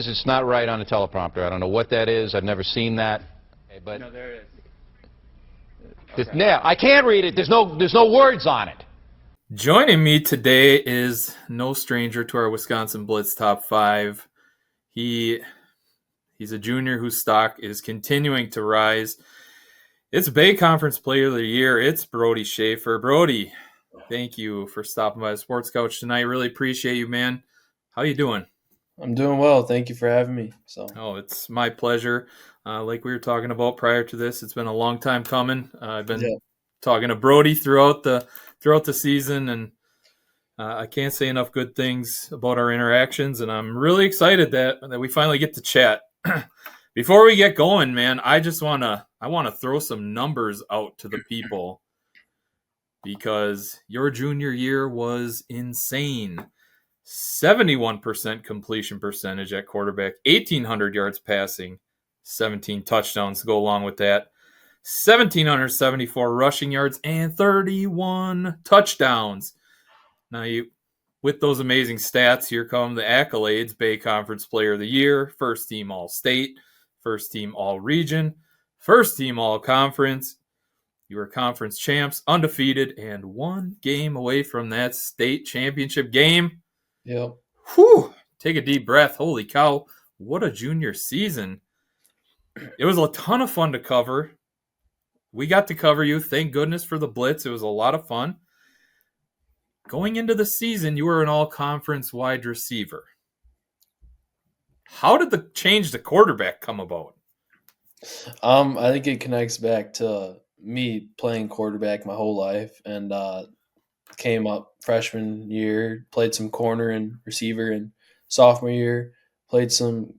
It's not right on a teleprompter. I don't know what that is. I've never seen that. But No, there it is. Okay. Yeah, I can't read it. There's no words on it. Joining me today is no stranger to our Wisconsin Blitz Top 5. He's a junior whose stock is continuing to rise. It's Bay Conference Player of the Year. It's Brody Schaffer. Brody, thank you for stopping by the Sports Couch tonight. Really appreciate you, man. How you doing? I'm doing well. Thank you for having me. Oh, it's my pleasure. Like we were talking about prior to this, it's been a long time coming. I've been talking to Brody throughout the season, and I can't say enough good things about our interactions, and I'm really excited that we finally get to chat. Before we get going, man, I want to throw some numbers out to the people because your junior year was insane. 71% completion percentage at quarterback, 1,800 yards passing, 17 touchdowns to go along with that, 1,774 rushing yards, and 31 touchdowns. Now, with those amazing stats, here come the accolades: Bay Conference Player of the Year, First Team All-State, First Team All-Region, First Team All-Conference. You were conference champs, undefeated, and one game away from that state championship game. Yep. Whew. Take a deep breath. Holy cow. What a junior season. It was a ton of fun to cover. We got to cover you. Thank goodness for the Blitz. It was a lot of fun. Going into the season, you were an all-conference wide receiver. How did the change to quarterback come about? I think it connects back to me playing quarterback my whole life, and came up freshman year, played some corner and receiver, and sophomore year played some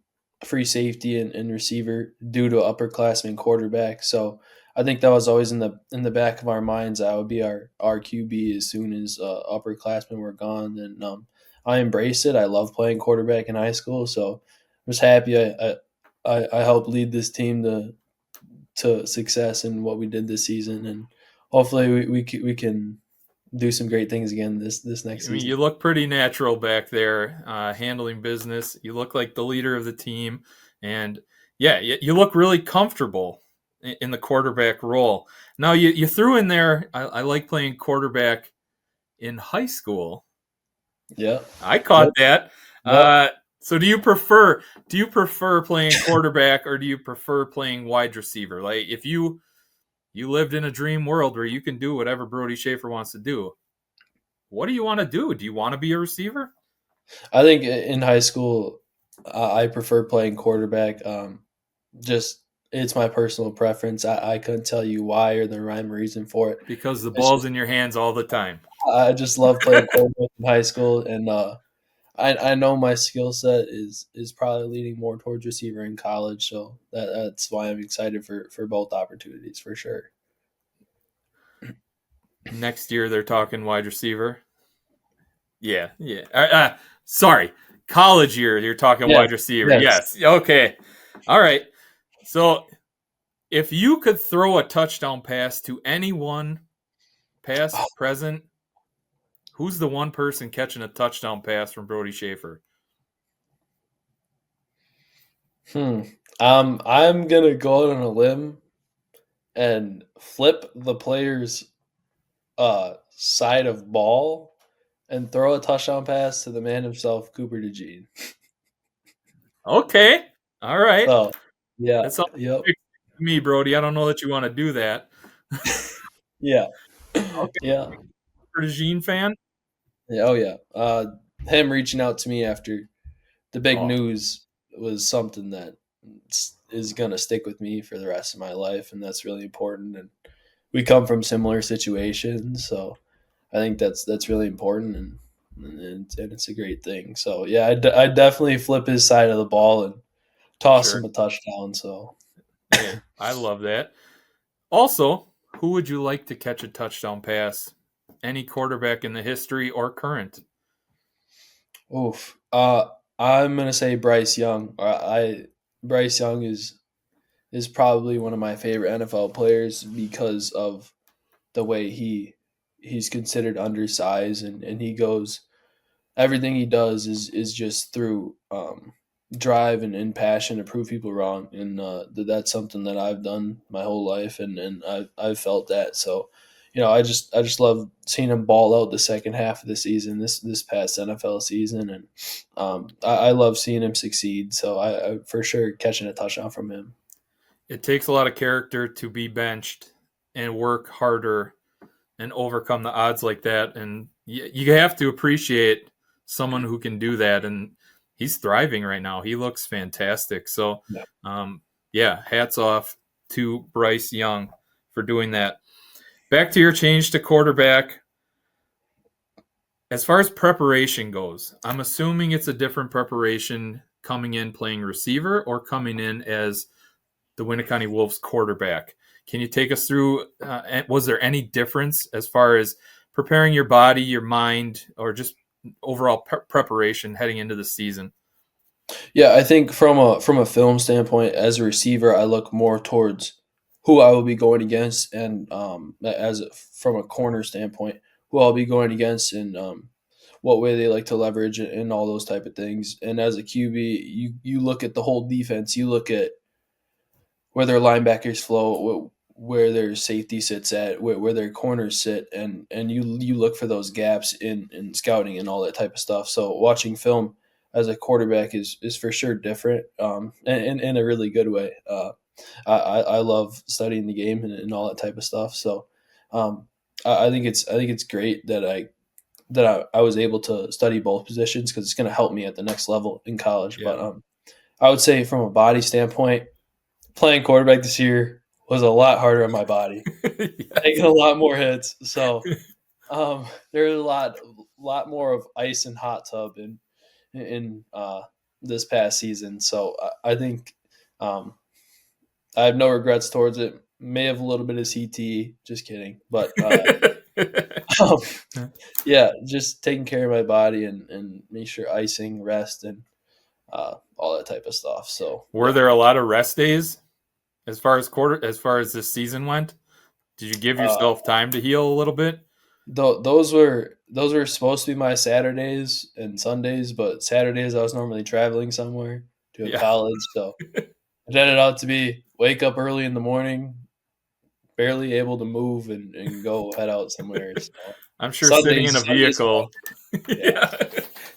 free safety and receiver due to upperclassmen quarterback. So I think that was always in the back of our minds. I would be our QB as soon as upperclassmen were gone, and I embraced it. I loved playing quarterback in high school, so I was happy I helped lead this team to success in what we did this season, and hopefully we can do some great things again this next season. You look pretty natural back there, handling business. You look like the leader of the team, and yeah, you look really comfortable in the quarterback role. Now you threw in there, I like playing quarterback in high school. Yeah, I caught that. Yep. So do you prefer playing quarterback or do you prefer playing wide receiver? Like if you lived in a dream world where you can do whatever Brody Schaffer wants to do, what do you want to do? Do you want to be a receiver? I think in high school, I prefer playing quarterback. Just it's my personal preference. I couldn't tell you why or the rhyme or reason for it. Because the ball's in your hands all the time. I just love playing quarterback in high school, and I know my skill set is probably leaning more towards receiver in college, so that's why I'm excited for both opportunities for sure. Next year they're talking wide receiver. Yeah. Sorry, college year you're talking wide receiver. Yes. Okay. All right. So if you could throw a touchdown pass to anyone, past, present, who's the one person catching a touchdown pass from Brody Schaffer? I'm gonna go out on a limb and flip the player's side of ball and throw a touchdown pass to the man himself, Cooper DeJean. Okay. All right. So, yeah. That's all Yep. me, Brody. I don't know that you want to do that. Yeah. Okay. Yeah. Cooper DeJean fan? Yeah. Oh, yeah. Him reaching out to me after the big news was something that is going to stick with me for the rest of my life, and that's really important. And we come from similar situations, so I think that's really important, and it's a great thing. So yeah, I definitely flip his side of the ball and toss him a touchdown. So yeah, I love that. Also, who would you like to catch a touchdown pass? Any quarterback in the history or current? Oof. I'm gonna say Bryce Young. Bryce Young is probably one of my favorite NFL players because of the way he's considered undersized, and he goes, everything he does is just through drive and passion to prove people wrong, and that's something that I've done my whole life, and I've felt that. So, I just love seeing him ball out the second half of the season, this past NFL season, and I love seeing him succeed. So I for sure catching a touchdown from him. It takes a lot of character to be benched and work harder and overcome the odds like that, and you have to appreciate someone who can do that, and he's thriving right now. He looks fantastic. So, hats off to Bryce Young for doing that. Back to your change to quarterback. As far as preparation goes, I'm assuming it's a different preparation coming in playing receiver or coming in as the Winneconne Wolves quarterback. Can you take us through, was there any difference as far as preparing your body, your mind, or just overall preparation heading into the season? Yeah, I think from a film standpoint, as a receiver, I look more towards who I will be going against, and from a corner standpoint, who I'll be going against, and what way they like to leverage it, and all those type of things. And as a QB, you look at the whole defense. You look at where their linebackers flow, where their safety sits at, where their corners sit, and you look for those gaps in scouting and all that type of stuff. So watching film as a quarterback is for sure different, and in a really good way. I love studying the game and all that type of stuff. So I think it's great that I was able to study both positions, because it's going to help me at the next level in college. Yeah. But I would say from a body standpoint, playing quarterback this year was a lot harder on my body, taking a lot more hits. So there's a lot more of ice and hot tub in this past season. So I think I have no regrets towards it. May have a little bit of CTE, just kidding. But just taking care of my body and make sure icing, rest, and all that type of stuff. So were there a lot of rest days as far as this season went? Did you give yourself time to heal a little bit? Those were supposed to be my Saturdays and Sundays, but Saturdays I was normally traveling somewhere to a college, so it ended out to be wake up early in the morning, barely able to move, and go head out somewhere. So I'm sure sitting in a vehicle,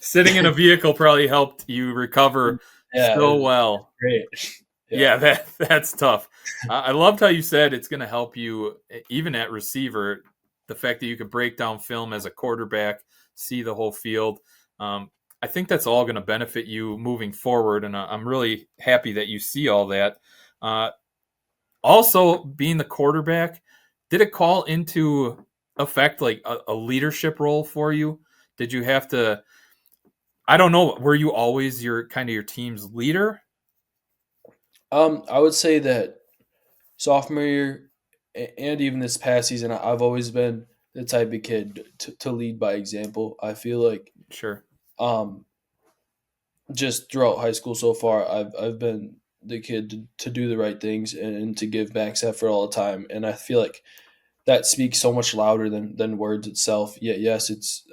sitting in a vehicle probably helped you recover so well. Great. Yeah, that's tough. I loved how you said it's going to help you even at receiver. The fact that you could break down film as a quarterback, see the whole field. I think that's all going to benefit you moving forward, and I'm really happy that you see all that. Also, being the quarterback, did it call into effect like a leadership role for you? Did you have to? I don't know. Were you always your team's leader? I would say that sophomore year and even this past season, I've always been the type of kid to lead by example. I feel like Sure. Just throughout high school so far, I've been the kid to do the right things and to give max effort all the time, and I feel like that speaks so much louder than words itself. Yeah, yes, it's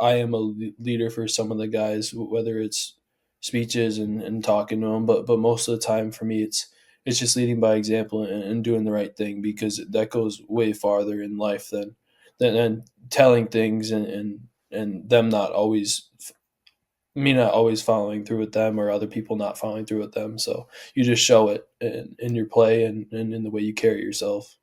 I am a leader for some of the guys, whether it's speeches and talking to them, but most of the time for me, it's just leading by example and doing the right thing, because that goes way farther in life than telling things and them not always me not always following through with them, or other people not following through with them. So you just show it in your play and in the way you carry yourself.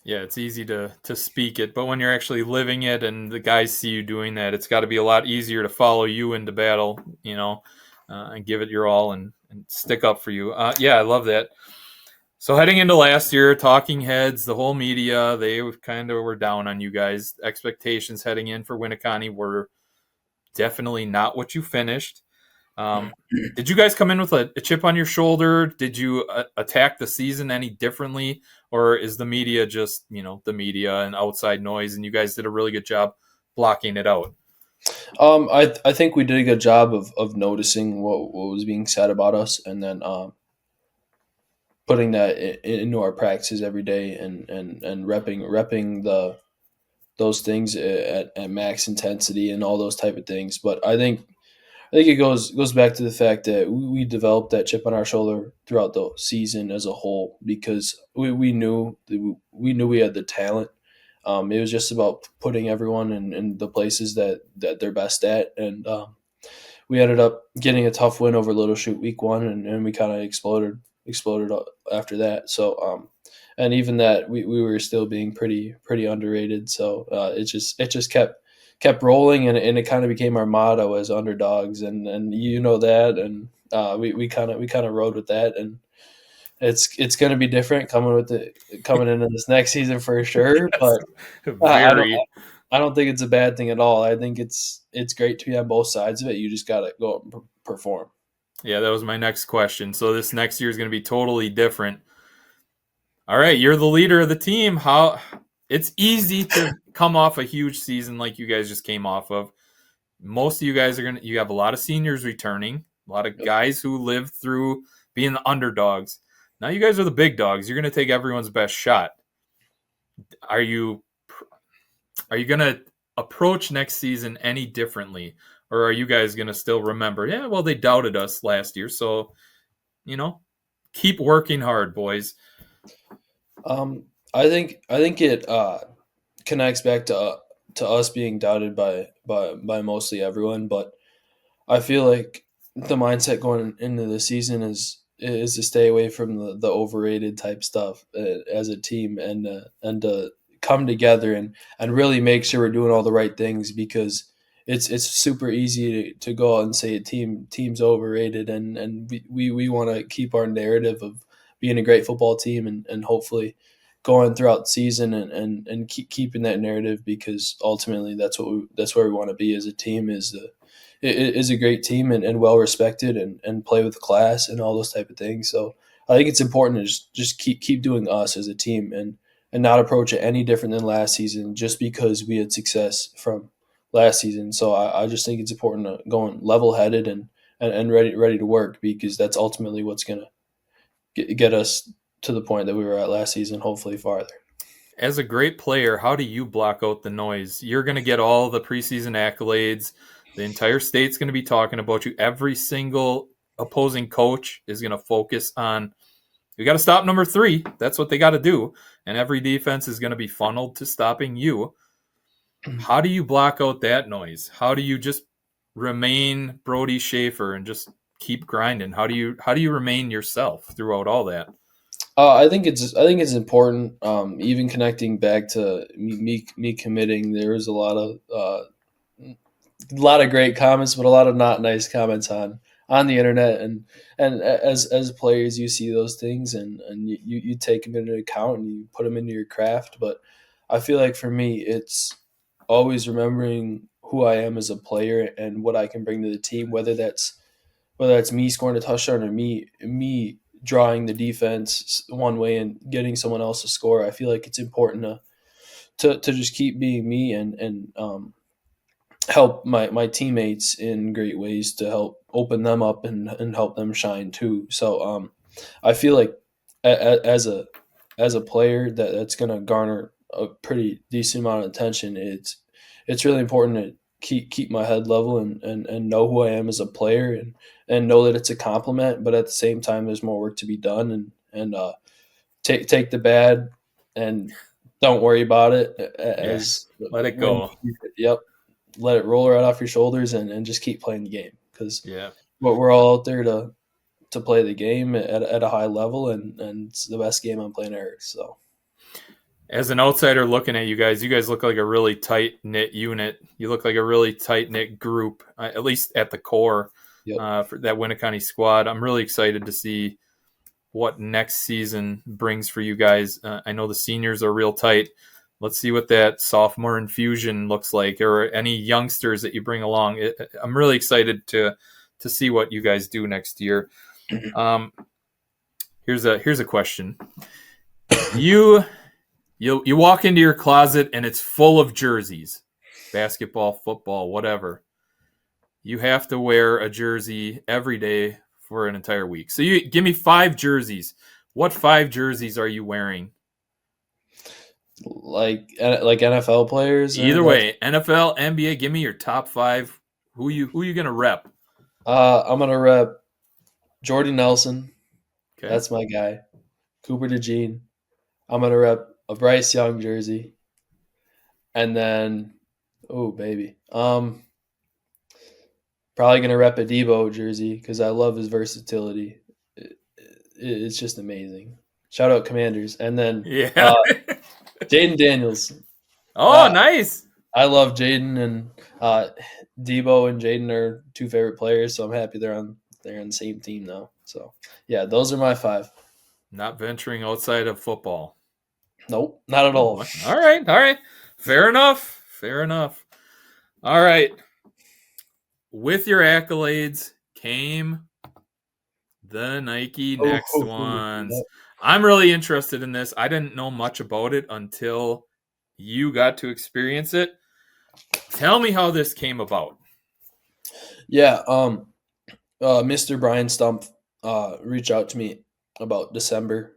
Yeah, it's easy to speak it, but when you're actually living it and the guys see you doing that, it's got to be a lot easier to follow you into battle, and give it your all and stick up for you. I love that. So heading into last year, talking heads, the whole media, they kind of were down on you guys. Expectations heading in for Winneconne were definitely not what you finished. Did you guys come in with a chip on your shoulder? Did you attack the season any differently? Or is the media just, the media and outside noise, and you guys did a really good job blocking it out? I think we did a good job of noticing what was being said about us, and then putting that into our practices every day, and repping those things at max intensity and all those type of things. But I think I think it goes back to the fact that we developed that chip on our shoulder throughout the season as a whole because we knew we had the talent. It was just about putting everyone in the places that they're best at, and we ended up getting a tough win over Little Shoot week one, and we kind of exploded after that. So and even that we were still being pretty underrated. So it just kept rolling, and it kind of became our motto as underdogs, and you know that, and we kind of rode with that, and it's going to be different coming into this next season for sure. But Very. I don't think it's a bad thing at all. I think it's great to be on both sides of it. You just got to go and perform. Yeah, that was my next question. So this next year is going to be totally different. All right, you're the leader of the team. How it's easy to come off a huge season like you guys just came off of. Most of you guys you have a lot of seniors returning, a lot of guys who lived through being the underdogs. Now you guys are the big dogs. You're going to take everyone's best shot. Are you going to approach next season any differently, or are you guys going to still remember, yeah, well, they doubted us last year, so keep working hard, boys? I think it connects back to us being doubted by mostly everyone, but I feel like the mindset going into the season is to stay away from the overrated type stuff as a team, and to come together and really make sure we're doing all the right things, because it's super easy to go out and say team's overrated, and we want to keep our narrative of being a great football team, and hopefully going throughout the season and keeping that narrative, because ultimately that's where we want to be as a team, is a great team, and well respected, and play with class and all those type of things. So I think it's important to just keep doing us as a team, and not approach it any different than last season just because we had success from last season. So I just think it's important to go in level headed and ready to work, because that's ultimately what's gonna get us to the point that we were at last season, hopefully farther. As a great player, how do you block out the noise? You're going to get all the preseason accolades. The entire state's going to be talking about you. Every single opposing coach is going to focus on, you got to stop number 3. That's what they got to do. And every defense is going to be funneled to stopping you. How do you block out that noise? How do you just remain Brody Schaffer and just keep grinding? How do you remain yourself throughout all that? I think it's important. Even connecting back to me committing, there was a lot of great comments, but a lot of not nice comments on the internet, and as players, you see those things, and you take them into account, and you put them into your craft. But I feel like for me, it's always remembering who I am as a player and what I can bring to the team, whether that's me scoring a touchdown or me drawing the defense one way and getting someone else to score. I feel like it's important to just keep being me, and help my teammates in great ways to help open them up, and help them shine too. So I feel like as a player that's going to garner a pretty decent amount of attention, it's really important to keep my head level, and know who I am as a player, and know that it's a compliment, but at the same time there's more work to be done, and take the bad and don't worry about it, as let it go. Yep, let it roll right off your shoulders, and just keep playing the game, because Yeah. we're all out there to play the game at a high level, and it's the best game on planet Earth. So as an outsider looking at you guys look like a really tight-knit unit. You look like a really tight-knit group, at least at the core. yep. For that Winneconne squad. I'm really excited to see what next season brings for you guys. I know the seniors are real tight. Let's see what that sophomore infusion looks like, or any youngsters that you bring along. I'm really excited to see what you guys do next year. Here's a question. You walk into your closet and it's full of jerseys, basketball, football, whatever. You have to wear a jersey every day for an entire week. So you give me 5 jerseys. What 5 jerseys are you wearing? Like NFL players. Either way, NFL, NBA. Give me your top 5. Who you gonna rep? I'm gonna rep Jordy Nelson. Okay. That's my guy. Cooper DeJean. I'm gonna rep a Bryce Young jersey, and then, oh baby, probably gonna rep a Debo jersey because I love his versatility. It's just amazing. Shout out Commanders, and then Yeah. Jaden Daniels. Oh, Uh, nice. I love Jaden, and Debo and Jaden are two favorite players, so I'm happy they're on the same team now. So yeah, those are my five. Not venturing outside of football. Nope, not at all. All right. All right. Fair enough. Fair enough. All right. With your accolades came the Nike Next Ones. Yep. I'm really interested in this. I didn't know much about it until you got to experience it. Tell me how this came about. Yeah, Mr. Brian Stump reached out to me about December.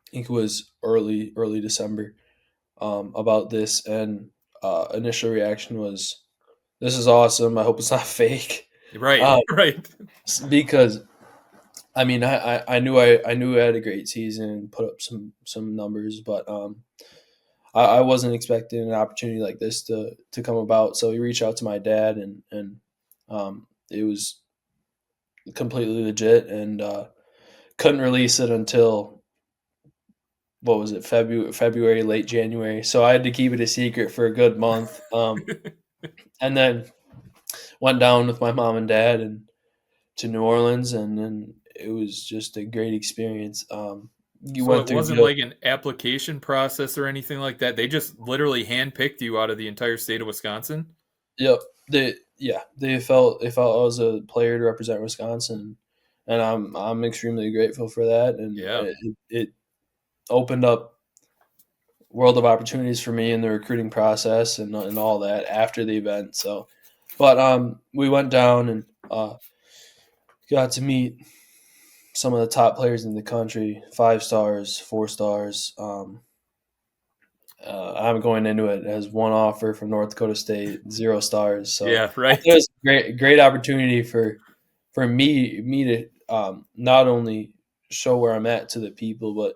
I think it was early December, about this, and initial reaction was, "This is awesome. I hope it's not fake." Right, Um, right. because I mean, I knew I knew I had a great season and put up some numbers, but I wasn't expecting an opportunity like this to come about. So he reached out to my dad, and it was completely legit, and couldn't release it until, what was it, February, late January. So I had to keep it a secret for a good month, and then went down with my mom and dad and to New Orleans, and then it was just a great experience. You So went it through wasn't Jill. like an application process or anything like that. They just literally handpicked you out of the entire state of Wisconsin. Yep. They felt I was a player to represent Wisconsin, and I'm extremely grateful for that. And Yeah. it opened up world of opportunities for me in the recruiting process and all that after the event. So, but we went down and got to meet some of the top players in the country, 5 stars, 4 stars. I'm going into it as one offer from North Dakota State, 0 stars. So Yeah, I right. thought it was a great opportunity for me to not only show where I'm at to the people, but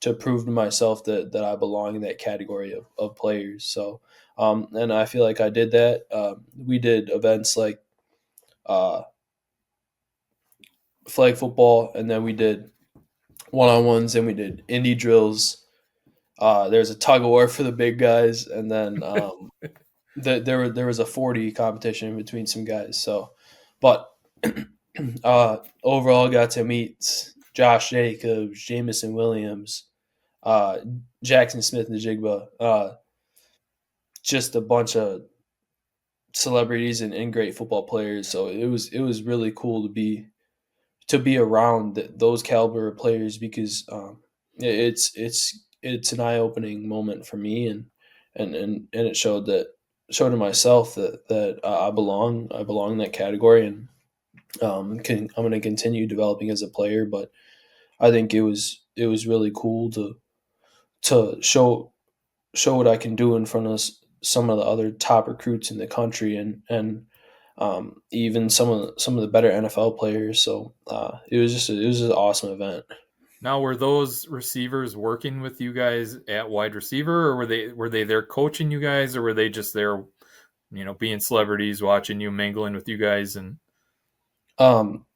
to prove to myself that I belong in that category of players. So, and I feel like I did that. We did events like uh, flag football, and then we did one-on-ones, and we did indie drills. There's a tug of war for the big guys, and then there was a 40 competition between some guys. So, but overall, got to meet Josh Jacobs, Jamison Williams, uh, Jackson Smith and Jigba, just a bunch of celebrities and great football players. So it was really cool to be around those caliber of players, because it's an eye opening moment for me, and it showed to myself that I belong in that category, and I'm going to continue developing as a player. But I think it was really cool to show what I can do in front of some of the other top recruits in the country, and even some of the better NFL players. So it was an awesome event. Now, were those receivers working with you guys at wide receiver, or were they there coaching you guys, or were they just there, being celebrities, watching you, mingling with you guys, and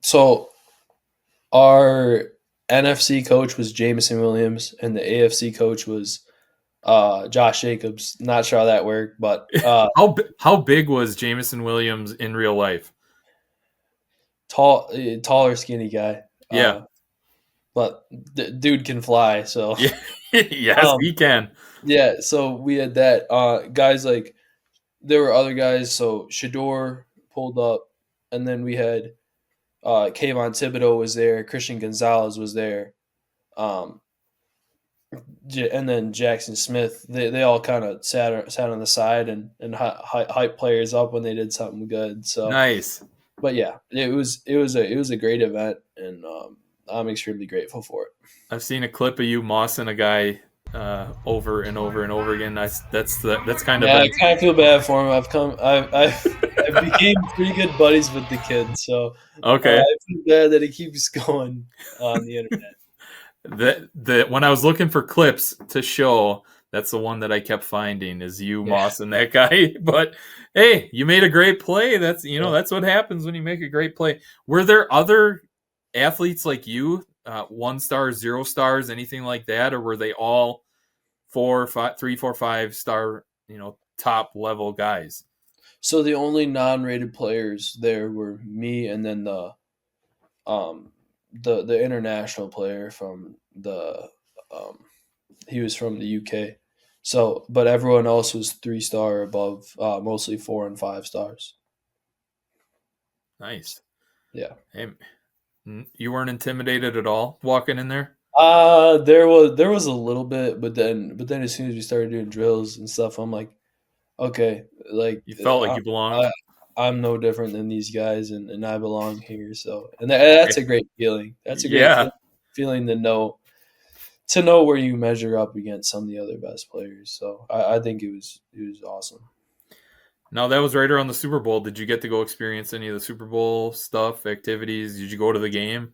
So our NFC coach was Jamison Williams, and the AFC coach was Josh Jacobs. Not sure how that worked, but how big was Jamison Williams in real life? taller, skinny guy. Yeah, But dude can fly. So yeah, yes, um, he can. yeah. So we had that. Guys like, there were other guys. So Shador pulled up, and then we had Kayvon Thibodeau was there. Christian Gonzalez was there. Um, and then Jackson Smith. They all kind of sat on the side and hype players up when they did something good. So, Nice. but yeah, it was a great event, and I'm extremely grateful for it. I've seen a clip of you mossing a guy over and over and over again. That's kind of Yeah, I been kind of feel bad for him. I've became pretty good buddies with the kid, so okay. I feel bad that he keeps going on the internet. That when I was looking for clips to show, that's the one that I kept finding is you, Yeah, Moss, and that guy. But hey, you made a great play. That's yeah. that's what happens when you make a great play. Were there other athletes like you, 1 star, 0 stars, anything like that, or were they all 3, 4, 5 star, top level guys? So the only non-rated players there were me, and then um the international player from the um he was from the UK. So, but everyone else was 3 star or above, mostly 4 and 5 stars. Nice. Yeah. Hey, you weren't intimidated at all walking in there? There was a little bit, but then as soon as we started doing drills and stuff, I'm like, okay, like You felt like you belonged? I, I'm no different than these guys, and I belong here. So, and that's a great feeling. That's a great Yeah. feeling to know where you measure up against some of the other best players. So, I think it was awesome. Now that was right around the Super Bowl. Did you get to go experience any of the Super Bowl stuff, activities? Did you go to the game?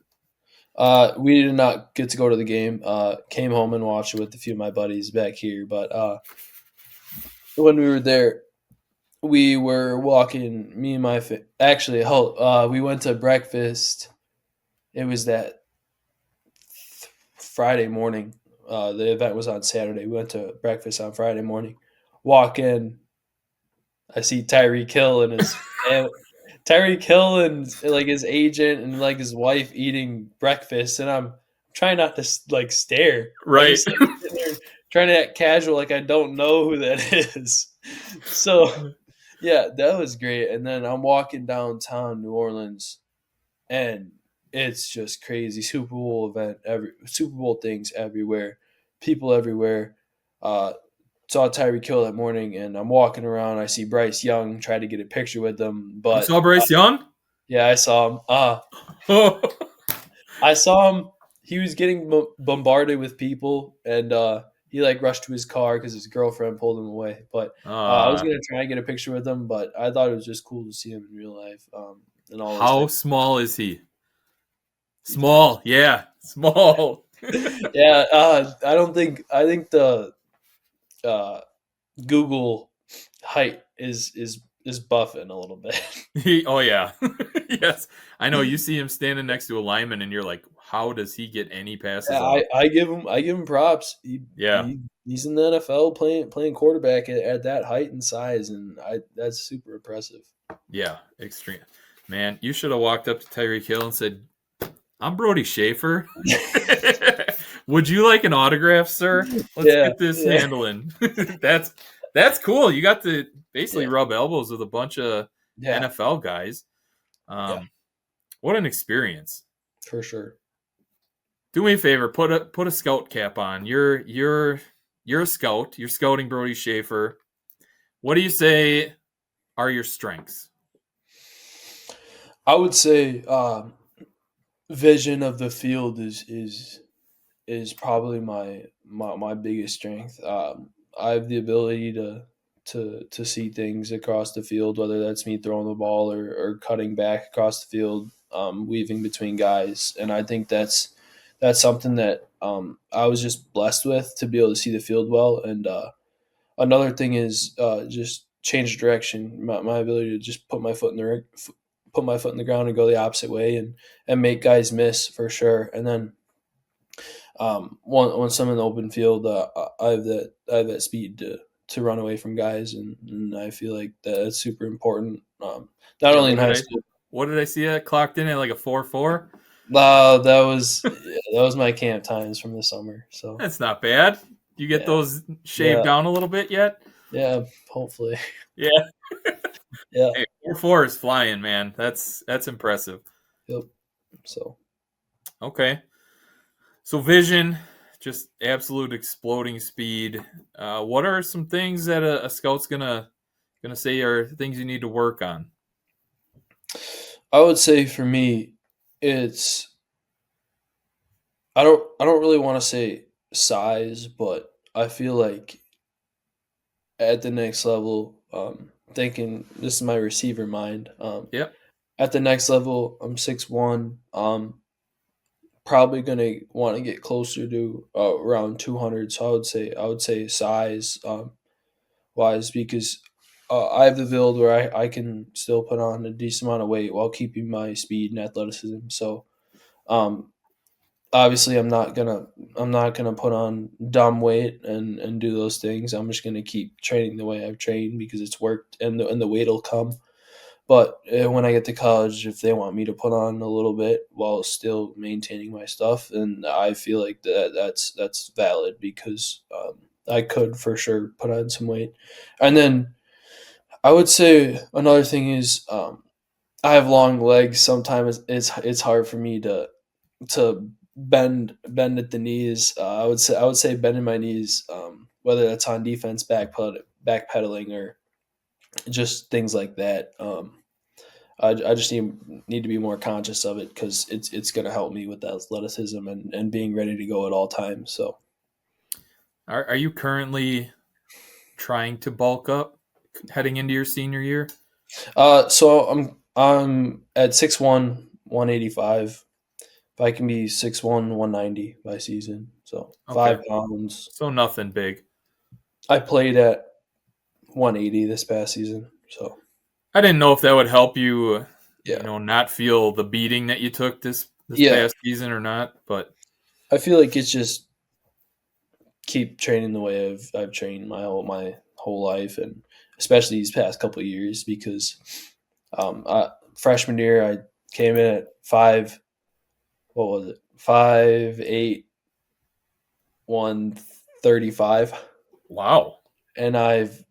We did not get to go to the game. Came home and watched it with a few of my buddies back here. But when we were there, we were walking. Me and my actually, we went to breakfast. It was that Friday morning. The event was on Saturday. We went to breakfast on Friday morning. Walk in, I see Tyreek Hill and Tyreek Hill and like his agent and like his wife eating breakfast, and I'm trying not to like stare. I'm Right. just like sitting there trying to act casual, like I don't know who that is. So yeah, that was great. And then I'm walking downtown New Orleans, and it's just crazy. Super Bowl things everywhere, people everywhere. Saw Tyreek Hill that morning, and I'm walking around. I see Bryce Young, try to get a picture with him, You but saw Bryce Young? yeah, I saw him. Oh, I saw him. He was getting bombarded with people, and he like rushed to his car because his girlfriend pulled him away. But I was gonna try and get a picture with him, but I thought it was just cool to see him in real life, and all those how types. small is he? He's pretty Small, yeah, small. Yeah, I don't think I think the uh, Google height is buffing a little bit. Oh yeah, yes. I know. You see him standing next to a lineman, and you're like, how does he get any passes Yeah, off? I give him props. Yeah, He's in the NFL playing quarterback at that height and size, and that's super impressive. yeah, extreme. Man, you should have walked up to Tyreek Hill and said, "I'm Brody Schaffer. Would you like an autograph, sir? Let's Yeah, get this yeah, handling." That's cool. You got to basically yeah, rub elbows with a bunch of yeah, NFL guys. yeah, What an experience. for sure. Do me a favor, put a scout cap on. You're a scout. You're scouting Brody Schaffer. What do you say are your strengths? I would say vision of the field is probably my biggest strength. I have the ability to see things across the field, whether that's me throwing the ball or cutting back across the field, weaving between guys, and I think that's something that I was just blessed with to be able to see the field well. And another thing is just change direction. My ability to just put my foot in the ground and go the opposite way and make guys miss for sure. And then once I'm in the open field, I have that speed to run away from guys, and I feel like that's super important. Not Yeah, only in high school. what did I see that clocked in at like a 4.4? That was my camp times from the summer. So That's not bad. You get yeah, those shaved yeah, down a little bit yet? yeah. Hopefully, Yeah. yeah. Hey, 4.4 is flying, man. That's impressive. Yep. So Okay. So vision, just absolute exploding speed. What are some things that a scout's gonna say are things you need to work on? I would say for me, it's I don't really want to say size, but I feel like at the next level, thinking this is my receiver mind. Yep. At the next level, I'm 6'1". Probably gonna want to get closer to around 200. So I would say size wise, because I have the build where I can still put on a decent amount of weight while keeping my speed and athleticism. So um, obviously I'm not gonna put on dumb weight and do those things. I'm just gonna keep training the way I've trained because it's worked, and the weight will come. But when I get to college, if they want me to put on a little bit while still maintaining my stuff, and I feel like that's valid, because I could for sure put on some weight. And then I would say another thing is, I have long legs. Sometimes it's hard for me to bend at the knees. I would say bending my knees, whether that's on defense, backpedaling, or just things like that. I just need to be more conscious of it, because it's going to help me with the athleticism and being ready to go at all times. So Are you currently trying to bulk up heading into your senior year? so I'm at 6'1", 185. If I can be 6'1", 190 by season, so Okay. 5 pounds. So nothing big. I played at 180 this past season, so I didn't know if that would help you, yeah, not feel the beating that you took this yeah. past season or not, but I feel like it's just keep training the way I've trained my whole life, and especially these past couple of years, because freshman year I came in at 5'8", 135, wow. and I've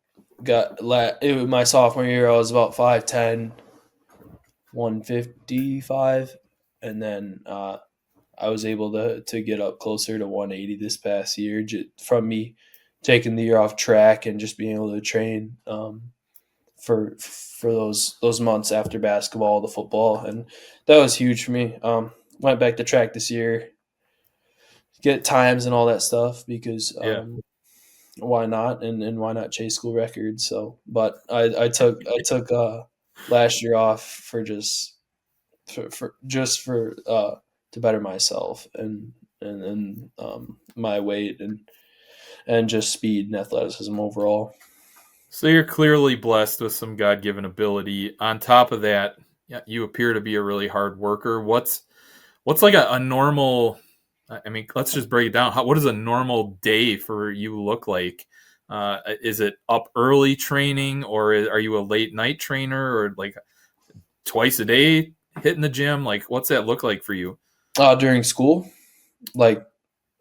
my sophomore year I was about 5'10", 155, and then I was able to get up closer to 180 this past year, from me taking the year off track and just being able to train for those months after basketball, the football, and that was huge for me. Went back to track this year, get times and all that stuff, because Yeah. why not, and why not chase school records? So, but I took last year off for to better myself, and my weight, and just speed and athleticism overall. So you're clearly blessed with some God-given ability. On top of that, yeah, you appear to be a really hard worker. What's like a normal? I mean, let's just break it down. What does a normal day for you look like? Is it up early training, or are you a late night trainer, or like twice a day hitting the gym? Like, what's that look like for you? During school, like,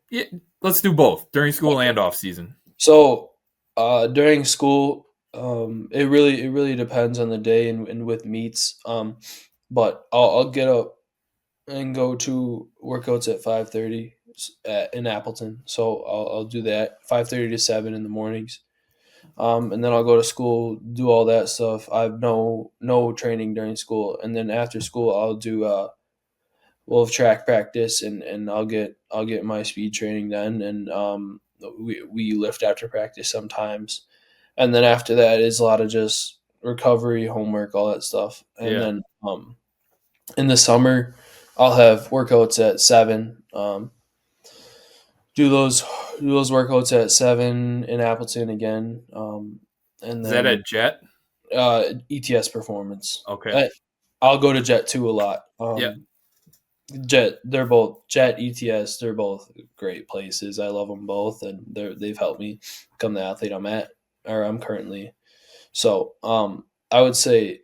Yeah, let's do both during school and off season. so, during school, it really depends on the day, and with meets. But I'll get up and go to workouts at 5:30 in Appleton. So I'll do that 5:30 to 7 in the mornings. And then I'll go to school, do all that stuff. I have no training during school, and then after school I'll do we'll have track practice, and I'll get my speed training then, and we lift after practice sometimes, and then after that is a lot of just recovery, homework, all that stuff, and Yeah. then in the summer I'll have workouts at 7. Do those workouts at 7 in Appleton again, and Is that then at Jet? ETS Performance. Okay. I'll go to Jet 2 a lot. Yeah. They're both Jet, ETS. They're both great places. I love them both, and they've helped me become the athlete I'm currently. So, I would say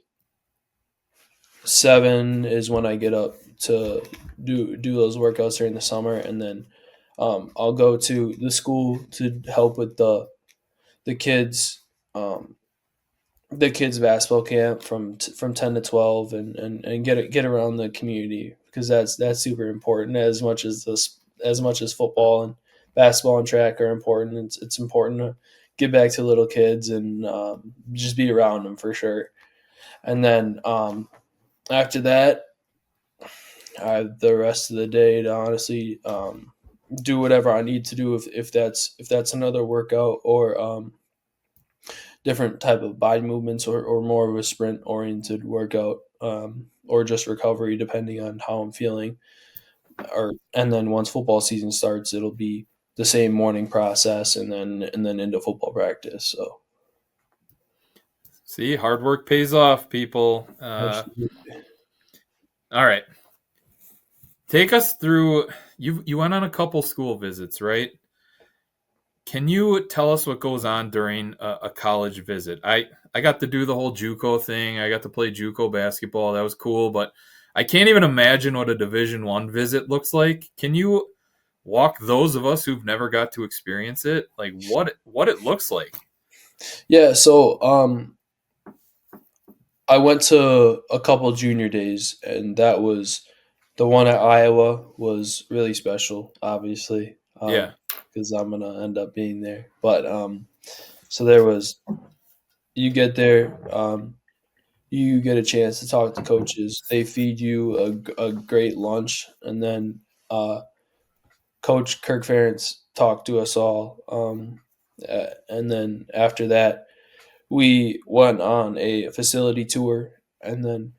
7 is when I get up to do those workouts during the summer, and then I'll go to the school to help with the kids um, the kids basketball camp from 10 to 12, and get around the community, because that's super important, as much as football and basketball and track are important. It's important to get back to little kids, and just be around them for sure. And then after that, I have the rest of the day to honestly do whatever I need to do if that's another workout or different type of body movements or more of a sprint oriented workout or just recovery depending on how I'm feeling. And then once football season starts, it'll be the same morning process and then into football practice. So See, hard work pays off, people. All right. Take us through. You went on a couple school visits, right? Can you tell us what goes on during a college visit? I got to do the whole JUCO thing. I got to play JUCO basketball. That was cool, but I can't even imagine what a Division I visit looks like. Can you walk those of us who've never got to experience it, like what it looks like? yeah, so I went to a couple junior days, and that was the one at Iowa was really special, obviously, Yeah. because I'm gonna end up being there. But so there was you get there, you get a chance to talk to coaches. They feed you a great lunch, and then Coach Kirk Ferentz talked to us all, and then after that, we went on a facility tour, and then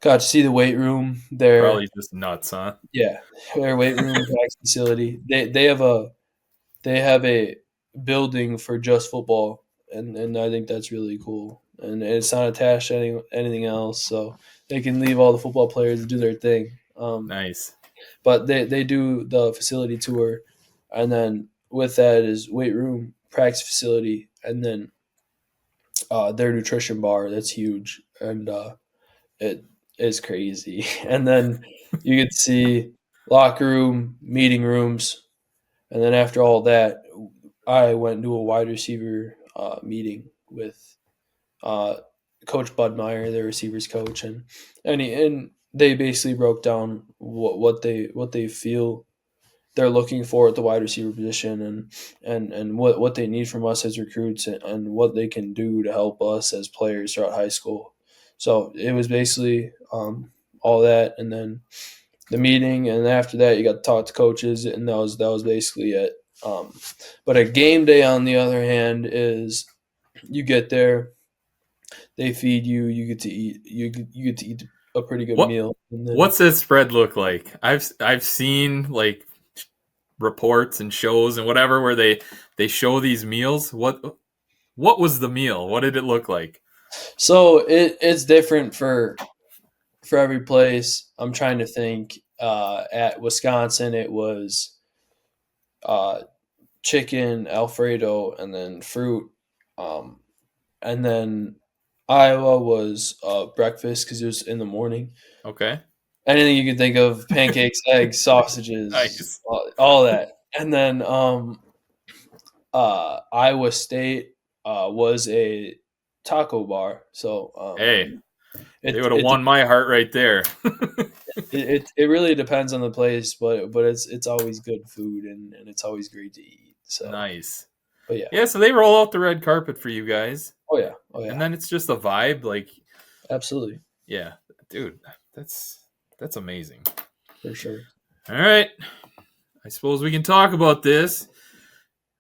got to see the weight room there. Probably just nuts, huh? Yeah, their weight room practice facility. They have a building for just football, and I think that's really cool. And it's not attached to anything else, so they can leave all the football players to do their thing. Nice. But they do the facility tour, and then with that is weight room, practice facility, and then their nutrition bar. That's huge, and it is crazy. And then you get to see locker room, meeting rooms, and then after all that, I went to a wide receiver meeting with uh, Coach Budmeyer, the receivers coach, and they basically broke down what they feel they're looking for at the wide receiver position and what they need from us as recruits and what they can do to help us as players throughout high school. So it was basically all that, and then the meeting, and after that you got to talk to coaches, and that was basically it. But a game day, on the other hand, is you get there, they feed you, you get to eat, you get to eat a pretty good meal. And then, What's that spread look like? I've seen like reports and shows and whatever where they show these meals. What was the meal? What did it look like? so it's different for every place. I'm trying to think. At Wisconsin, it was uh, chicken Alfredo and then fruit, and then Iowa was breakfast because it was in the morning. Okay. Anything you can think of: pancakes, eggs, sausages, Nice. all that. And then Iowa State was a taco bar. So Hey, they it, would have it won my heart right there. it really depends on the place, but it's always good food and it's always great to eat. So Nice. but yeah. Yeah, so they roll out the red carpet for you guys. Oh yeah. Oh yeah. And then it's just a vibe, like, Absolutely. yeah, dude, that's amazing. For sure. All right. I suppose we can talk about this.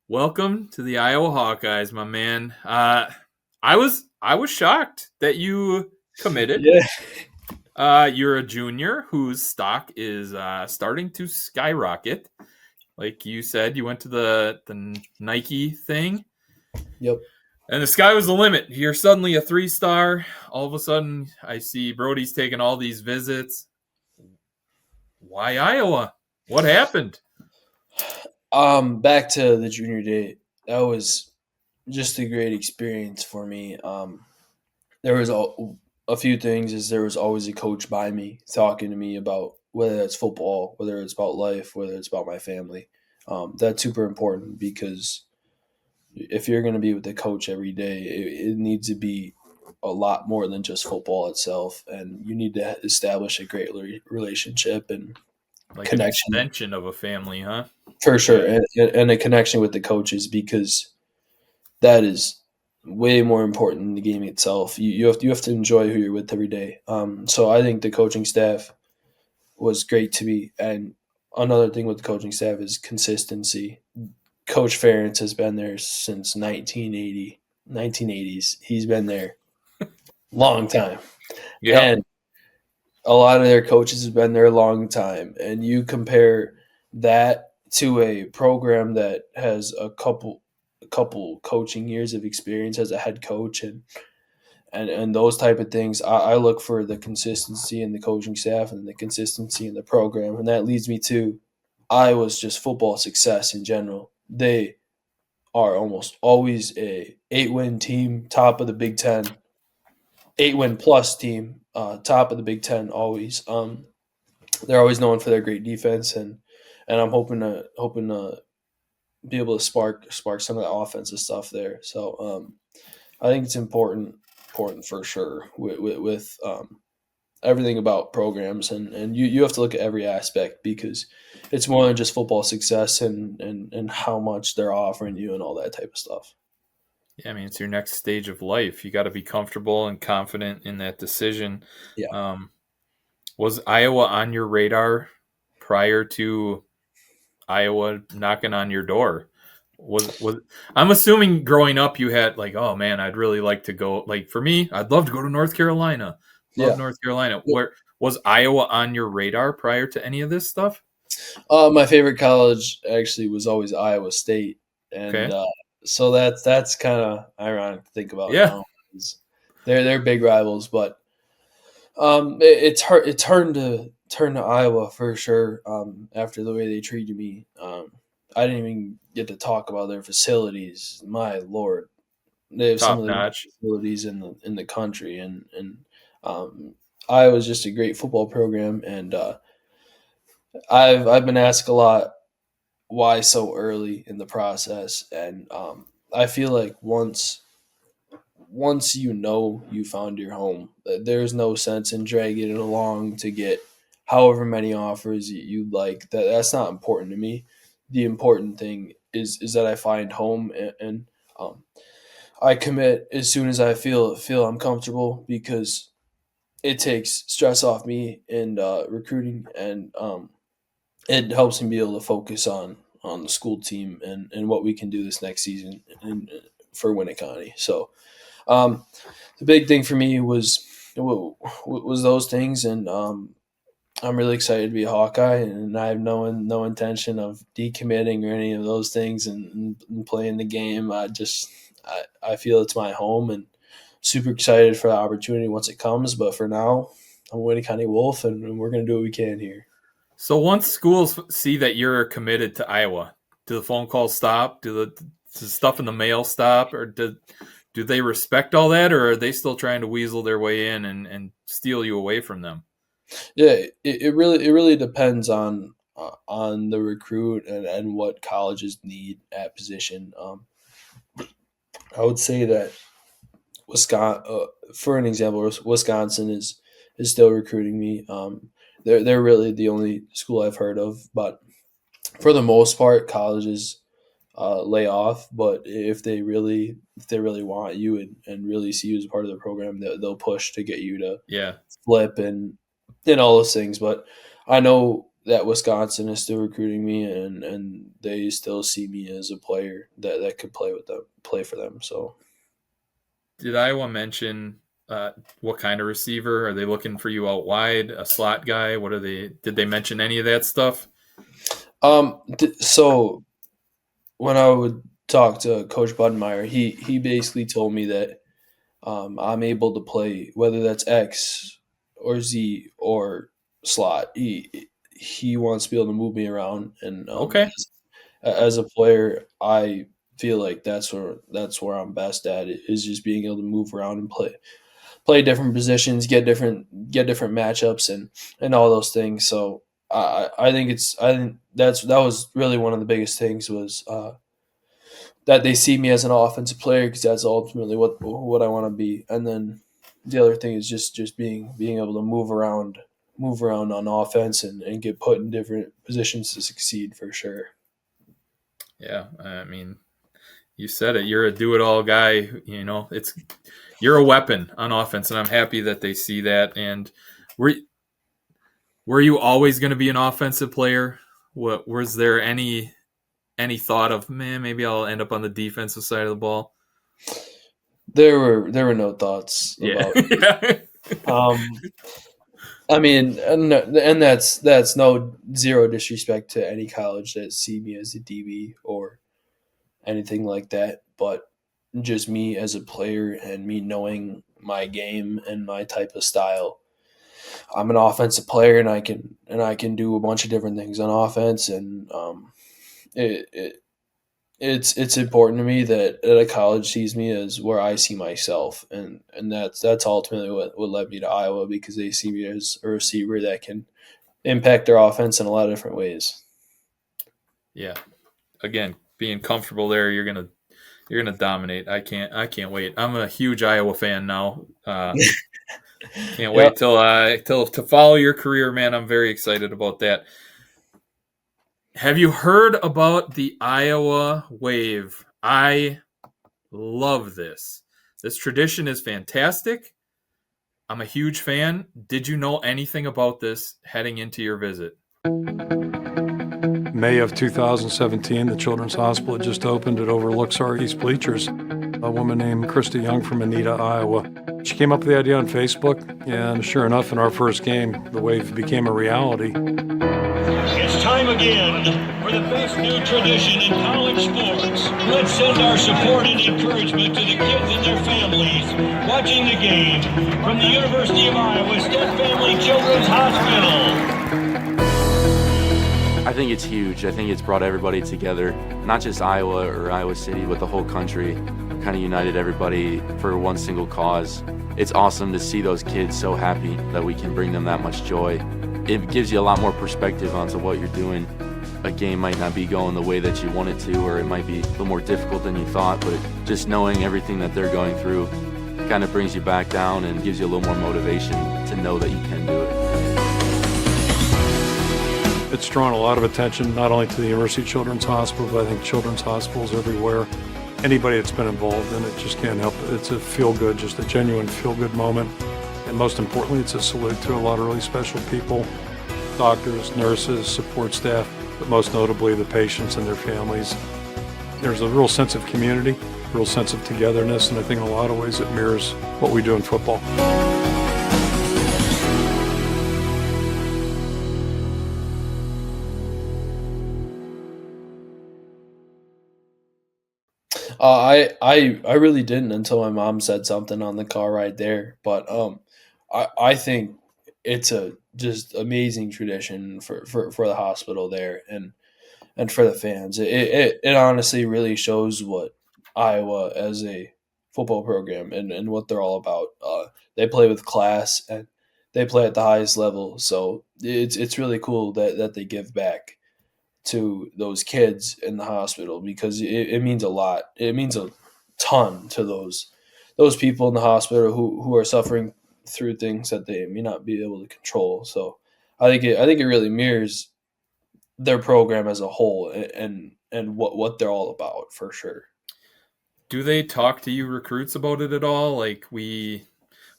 Welcome to the Iowa Hawkeyes, my man. I was shocked that you committed. Yeah. You're a junior whose stock is starting to skyrocket. Like you said, you went to the Nike thing. Yep. And the sky was the limit. You're suddenly a 3-star. All of a sudden, I see Brody's taking all these visits. Why Iowa? What happened? Back to the junior day. That was just a great experience for me. There was a few things. Is there was always a coach by me talking to me about whether it's football, whether it's about life, whether it's about my family. That's super important because if you're going to be with the coach every day, it needs to be a lot more than just football itself, and you need to establish a great relationship and Like connection. an extension of a family, huh? For sure, and a connection with the coaches, because that is way more important than the game itself. You have to enjoy who you're with every day. So I think the coaching staff was great to me, and another thing with the coaching staff is consistency. Coach Ferentz has been there since 1980s. He's been there long time. Yeah. And a lot of their coaches have been there a long time. And you compare that to a program that has a couple coaching years of experience as a head coach and those type of things. I look for the consistency in the coaching staff and the consistency in the program. And that leads me to Iowa's just football success in general. They are almost always a 8-win team, top of the Big Ten, 8-win plus team, top of the Big Ten always. They're always known for their great defense, and I'm hoping to be able to spark some of the offensive stuff there. So I think it's important for sure with everything about programs, and you have to look at every aspect because it's more than just football success and how much they're offering you and all that type of stuff. Yeah, I mean, it's your next stage of life. You got to be comfortable and confident in that decision. Yeah. Was Iowa on your radar prior to Iowa knocking on your door? Was I'm assuming growing up you had like, oh man, I'd really like to go. Like for me, I'd love to go to North Carolina. Love Yeah. North Carolina. Where was Iowa on your radar prior to any of this stuff? My favorite college actually was always Iowa State, and Okay. so that's kind of ironic to think about Yeah. now. They're big rivals, but it turned to Iowa for sure after the way they treated me. I didn't even get to talk about their facilities. My lord, they have some Top of the best notch. facilities in the country, and Iowa's just a great football program. And I've been asked a lot why so early in the process, and I feel like once you found your home, there's no sense in dragging it along to get however many offers you'd like. That's not important to me. The important thing is that I find home and I commit as soon as I feel I'm comfortable because it takes stress off me in recruiting and it helps me be able to focus on the school team and what we can do this next season for Winneconne. So the big thing for me was those things, and I'm really excited to be a Hawkeye, and I have no intention of decommitting or any of those things and playing the game. I feel it's my home and super excited for the opportunity once it comes. But for now, I'm a Winneconne Wolf, and we're gonna do what we can here. So once schools see that you're committed to Iowa, do the phone calls stop? Does the stuff in the mail stop, or do they respect all that, or are they still trying to weasel their way in and steal you away from them? Yeah, it really depends on the recruit and what colleges need at position. I would say that Wisconsin, for an example, Wisconsin is still recruiting me. They're really the only school I've heard of, but for the most part, colleges lay off. But if they really want you and really see you as a part of the program, they'll push to get you to Yeah. flip and all those things. But I know that Wisconsin is still recruiting me, and they still see me as a player that could play for them. So. Did Iowa mention what kind of receiver? Are they looking for you out wide, a slot guy? What are they? Did they mention any of that stuff? So when I would talk to Coach Budmeyer, he basically told me that I'm able to play whether that's X or Z or slot. He wants to be able to move me around, and Okay. as a player, I feel like that's where I'm best at is just being able to move around and play different positions, get different matchups and all those things. So I think that was really one of the biggest things was that they see me as an offensive player because that's ultimately what I want to be. And then the other thing is just being able to move around on offense and get put in different positions to succeed for sure. Yeah, I mean, you said it. You're a do-it-all guy. You're a weapon on offense, and I'm happy that they see that. And were you always going to be an offensive player? What was there any thought of, man, maybe I'll end up on the defensive side of the ball? There were no thoughts about. Yeah. I mean, and that's no zero disrespect to any college that see me as a DB or anything like that, but just me as a player and me knowing my game and my type of style. I'm an offensive player and I can do a bunch of different things on offense, and it, it it's important to me that a college sees me as where I see myself, and that's ultimately what led me to Iowa, because they see me as a receiver that can impact their offense in a lot of different ways. Yeah. Again, being comfortable there, you're gonna dominate. I can't wait. I'm a huge Iowa fan now. Can't wait till to follow your career, man. I'm very excited about that. Have you heard about the Iowa Wave? I love this. This tradition is fantastic. I'm a huge fan. Did you know anything about this heading into your visit? May of 2017, the Children's Hospital had just opened. It overlooks our East Bleachers. A woman named Krista Young from Anita, Iowa. She came up with the idea on Facebook, and sure enough, in our first game, the Wave became a reality. It's time again for the best new tradition in college sports. Let's send our support and encouragement to the kids and their families watching the game from the University of Iowa Stead Family Children's Hospital. I think it's huge. I think it's brought everybody together, not just Iowa or Iowa City, but the whole country. Kind of united everybody for one single cause. It's awesome to see those kids so happy that we can bring them that much joy. It gives you a lot more perspective onto what you're doing. A game might not be going the way that you want it to, or it might be a little more difficult than you thought, but just knowing everything that they're going through kind of brings you back down and gives you a little more motivation to know that you can do it. It's drawn a lot of attention, not only to the University Children's Hospital, but I think children's hospitals everywhere. Anybody that's been involved in it just can't help it. It's a feel-good, just a genuine feel-good moment. And most importantly, it's a salute to a lot of really special people, doctors, nurses, support staff, but most notably the patients and their families. There's a real sense of community, a real sense of togetherness, and I think in a lot of ways it mirrors what we do in football. I really didn't until my mom said something on the car ride there. But I think it's a just amazing tradition for the hospital there and for the fans. It honestly really shows what Iowa as a football program and what they're all about. They play with class and they play at the highest level. So it's really cool that they give back to those kids in the hospital, because it means a lot. It means a ton to those people in the hospital who are suffering through things that they may not be able to control. So I think it really mirrors their program as a whole and what they're all about, for sure. Do they talk to you recruits about it at all? Like we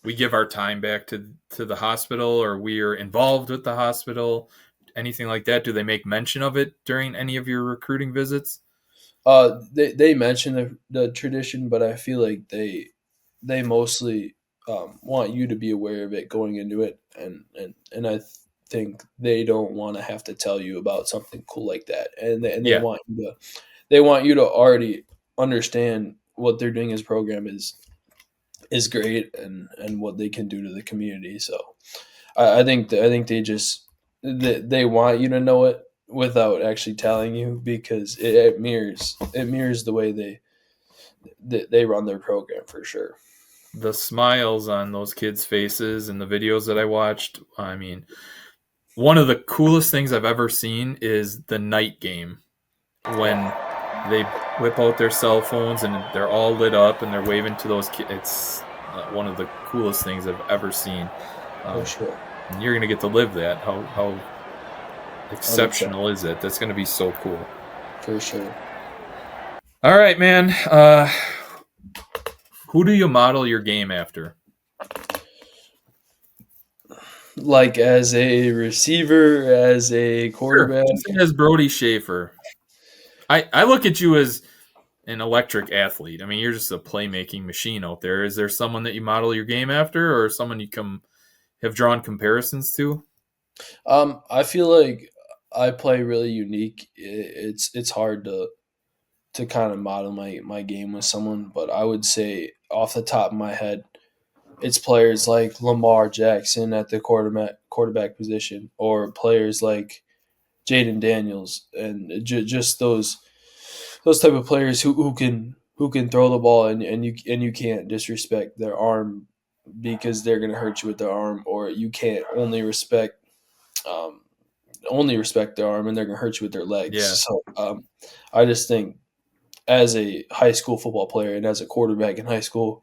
give our time back to the hospital, or we are involved with the hospital, anything like that? Do they make mention of it during any of your recruiting visits? They mention the tradition, but I feel like they mostly want you to be aware of it going into it, and I think they don't want to have to tell you about something cool like that, and they want you to already understand what they're doing as a program is great and what they can do to the community. So I think they just they want you to know it without actually telling you, because it mirrors the way they run their program, for sure. The smiles on those kids' faces and the videos that I watched, I mean, one of the coolest things I've ever seen is the night game, when they whip out their cell phones and they're all lit up and they're waving to those kids. It's one of the coolest things I've ever seen. For sure. And you're going to get to live that. How exceptional is it? That's going to be so cool. For sure. All right, man. Who do you model your game after? Like as a receiver, as a quarterback. Sure. Just as Brody Schaffer. I look at you as an electric athlete. I mean, you're just a playmaking machine out there. Is there someone that you model your game after, or someone you have drawn comparisons to? I feel like I play really unique. It's hard to kind of model my game with someone, but I would say off the top of my head, it's players like Lamar Jackson at the quarterback position, or players like Jaden Daniels, and just those type of players who can throw the ball, and you can't disrespect their arm because they're going to hurt you with their arm, or you can't um, only respect their arm and they're going to hurt you with their legs. Yeah. So I just think as a high school football player and as a quarterback in high school,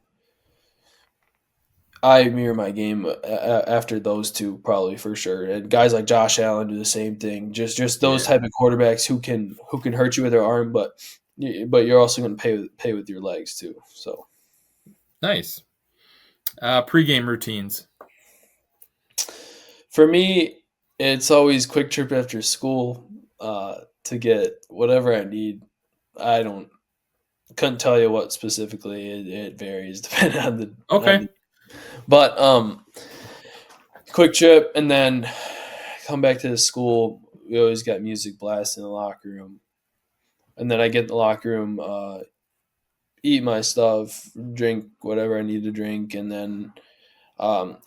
I mirror my game after those two, probably for sure. And guys like Josh Allen do the same thing. Just those type of quarterbacks who can hurt you with their arm, but you're also going to pay with your legs too. So Nice. Pre-game routines. for me, it's always quick trip after school to get whatever I need. I couldn't tell you what specifically. It varies depending on the Okay. But quick trip and then come back to the school. We always got music blasting in the locker room, and then I get in the locker room, eat my stuff, drink whatever I need to drink, and then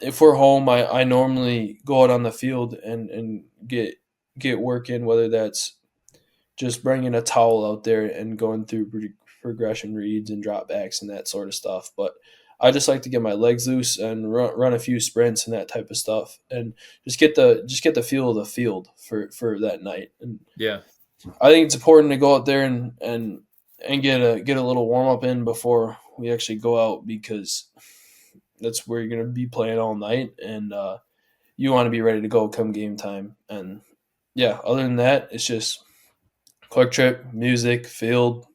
if we're home, I normally go out on the field and get work in, whether that's just bringing a towel out there and going through progression reads and drop backs and that sort of stuff. But I just like to get my legs loose and run a few sprints and that type of stuff, and just get the feel of the field for that night. And Yeah. I think it's important to go out there and get a little warm up in before we actually go out, because that's where you're going to be playing all night, and you want to be ready to go come game time. And yeah, other than that, it's just quick trip, music, field,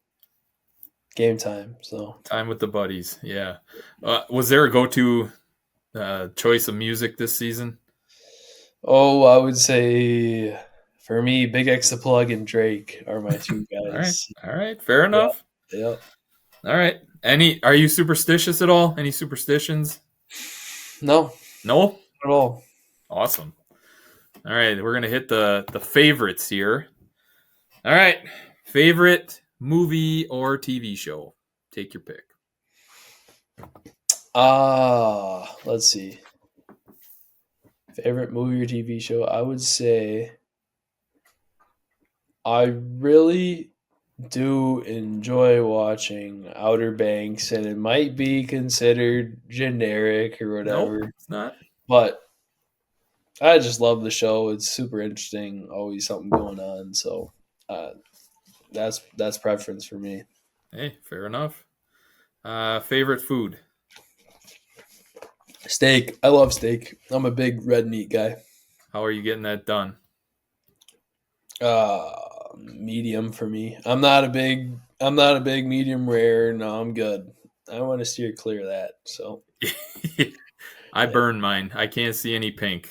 game time. So Time with the buddies. Yeah. Was there a go-to choice of music this season? I would say for me, Big X the Plug and Drake are my two guys. All right. Fair enough. Yep. All right. Are you superstitious at all? Any superstitions? No, No? not at all. Awesome. All right. We're going to hit the favorites here. All right. Favorite movie or TV show? Take your pick. Let's see. Favorite movie or TV show? I would say I really do enjoy watching Outer Banks, and it might be considered generic or whatever, Nope, it's not. but I just love the show. It's super interesting. Always something going on. So that's preference for me. Hey, fair enough. Favorite food? Steak. I love steak. I'm a big red meat guy. How are you getting that done? Medium for me. I'm not a big medium rare. No, I'm good. I want to steer clear of that. So I burn mine. I can't see any pink.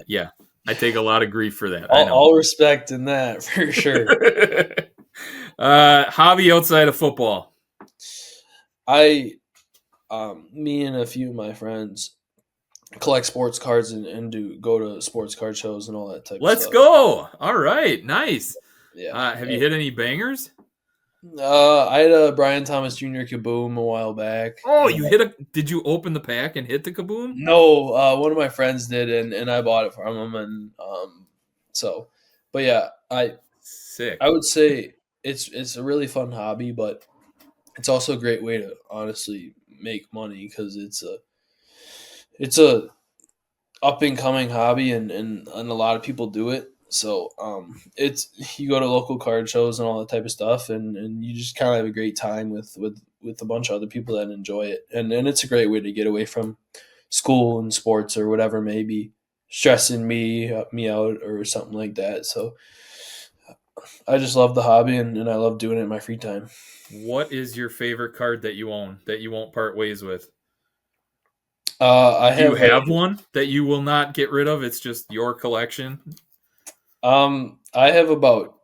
Yeah. I take a lot of grief for that. all respect in that for sure. Hobby outside of football? Me and a few of my friends collect sports cards and go to sports card shows and all that type of stuff. Let's go. All right. Nice. Yeah. Have you hit any bangers? I had a Brian Thomas Jr. Kaboom a while back. Oh, did you open the pack and hit the Kaboom? No, one of my friends did, and I bought it from him, and but yeah, Sick. I would say it's a really fun hobby, but it's also a great way to honestly make money, because it's a up and coming hobby, and a lot of people do it. So you go to local card shows and all that type of stuff, and you just kind of have a great time with a bunch of other people that enjoy it, and it's a great way to get away from school and sports or whatever may be stressing me out or something like that. So I just love the hobby, and I love doing it in my free time. What is your favorite card that you own that you won't part ways with? I Do you have have one that you will not get rid of? It's just your collection. I have about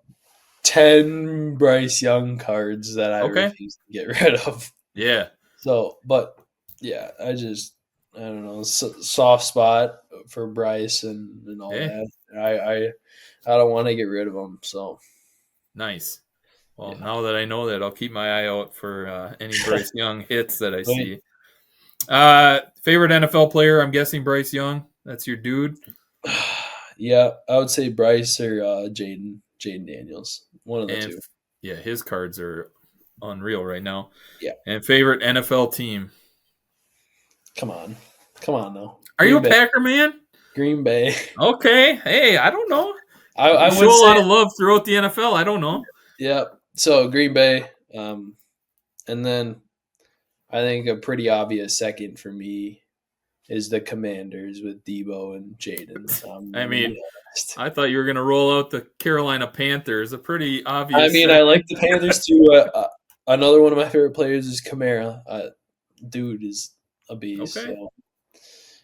10 Bryce Young cards that I Okay. refuse to get rid of. Yeah. So, but yeah, I don't know, soft spot for Bryce and all Yeah. that. I don't want to get rid of him. So, Nice. Well, yeah. now that I know that, I'll keep my eye out for any Bryce Young hits that I Wait. see. Favorite NFL player? I'm guessing Bryce Young. That's your dude. Yeah, I would say Bryce or Jaden Daniels. One of the And two. yeah, his cards are unreal right now. Yeah. And favorite NFL team? Come on now. Are you a Bay. Packer man? Green Bay. Okay. Hey, I don't know. I You would show a lot say of love throughout the NFL. I don't know. yeah. So Green Bay, and then I think a pretty obvious second for me is the Commanders with Debo and Jaden. I mean, I thought you were going to roll out the Carolina Panthers. A pretty obvious. I mean, I like the Panthers too. Another one of my favorite players is Kamara. Dude is a beast. Okay. So.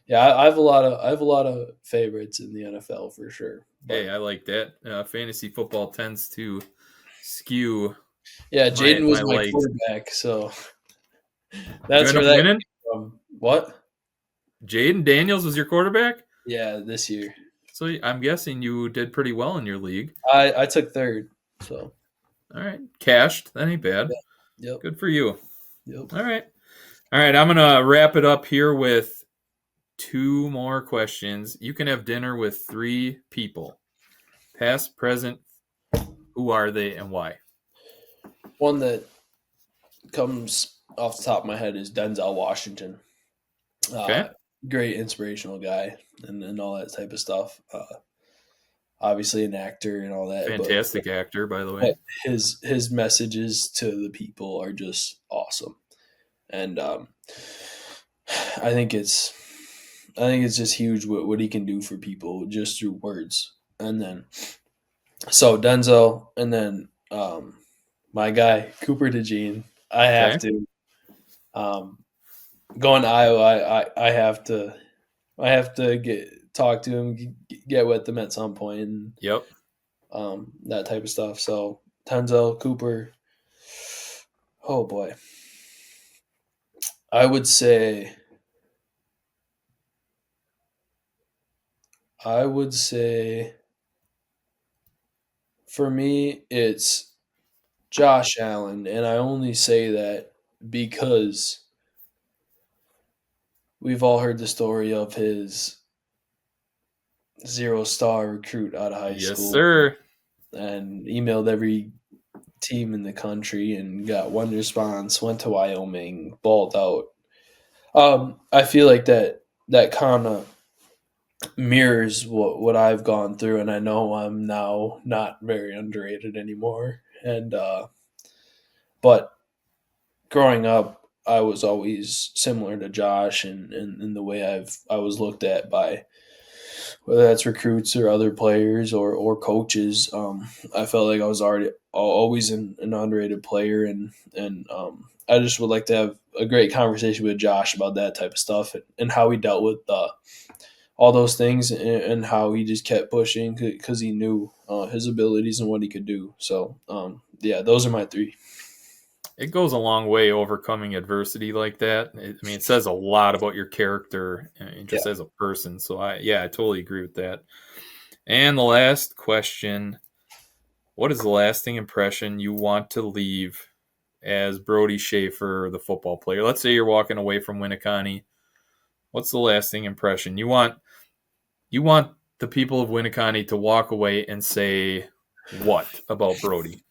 Yeah, I have a lot of favorites in the NFL for sure. But, Hey, I like that. Fantasy football tends to skew. yeah, Jaden was my my legs. quarterback, so You that's end where up that winning? came from. What? Jaden Daniels was your quarterback? Yeah, this year. So I'm guessing you did pretty well in your league. I took third, so All right. Cashed. That ain't bad. yep. Good for you. Yep. All right. I'm going to wrap it up here with 2 more questions. You can have dinner with 3 people. Past, present. Who are they and why? One that comes off the top of my head is Denzel Washington. Okay. Great inspirational guy and all that type of stuff. Obviously an actor and all that. Fantastic actor, by the way. But his messages to the people are just awesome. And I think it's just huge what he can do for people just through words. And then so Denzel, and then my guy Cooper DeJean. I have to going to Iowa. I have to talk to him, get with him at some point. And, Yep. that type of stuff. So Denzel, Cooper. Oh boy, I would say for me it's Josh Allen, and I only say that because we've all heard the story of his 0-star recruit out of high school. Yes, sir. And emailed every team in the country and got one response, went to Wyoming, balled out. I feel like that kind of mirrors what I've gone through, and I know I'm now not very underrated anymore. And but growing up, I was always similar to Josh, and in the way I was looked at by whether that's recruits or other players or coaches. I felt like I was always an underrated player, and I just would like to have a great conversation with Josh about that type of stuff and how he dealt with all those things and how he just kept pushing because he knew his abilities and what he could do. So, yeah, those are my 3. It goes a long way overcoming adversity like that. It says a lot about your character and just as a person. So I totally agree with that. And the last question, what is the lasting impression you want to leave as Brody Schaffer, the football player? Let's say you're walking away from Winneconne. What's the lasting impression? You want the people of Winneconne to walk away and say what about Brody?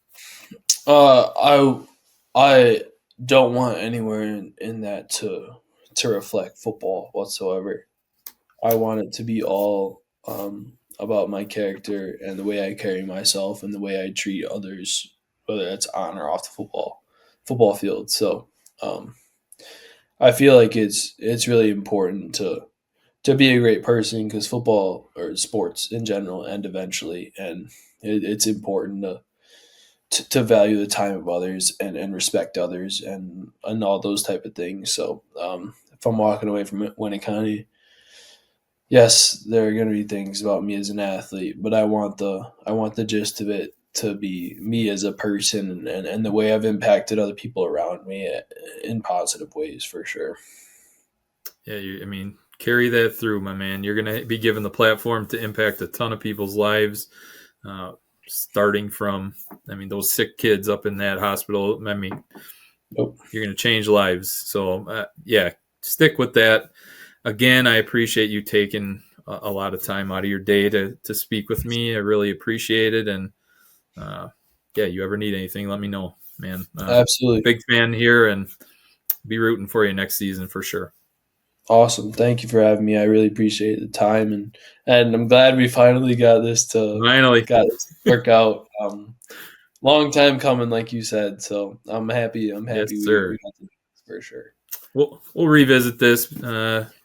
I don't want anywhere in that to reflect football whatsoever. I want it to be all about my character and the way I carry myself and the way I treat others, whether it's on or off the football field. So I feel like it's really important to be a great person because football or sports in general end eventually, and it's important to value the time of others and respect others and all those type of things. So if I'm walking away from Winneconne, yes, there are going to be things about me as an athlete, but I want the gist of it to be me as a person and the way I've impacted other people around me in positive ways for sure. Yeah, I mean, carry that through, my man. You're going to be given the platform to impact a ton of people's lives, starting from, I mean, those sick kids up in that hospital. I mean, Nope. you're going to change lives. So, yeah, stick with that. Again, I appreciate you taking a lot of time out of your day to speak with me. I really appreciate it. And, yeah, you ever need anything, let me know, man. Absolutely. Big fan here, and be rooting for you next season for sure. Awesome. Thank you for having me. I really appreciate the time, and I'm glad we finally got this to work out. Long time coming, like you said. So I'm happy. Yes, we sir. got this for sure. We'll revisit this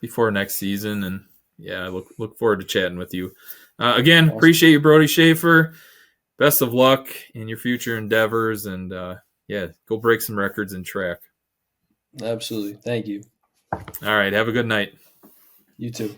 before next season, and yeah, look forward to chatting with you. Again, Awesome. Appreciate you, Brody Schaffer. Best of luck in your future endeavors, and yeah, go break some records in track. Absolutely. Thank you. All right, have a good night. You too.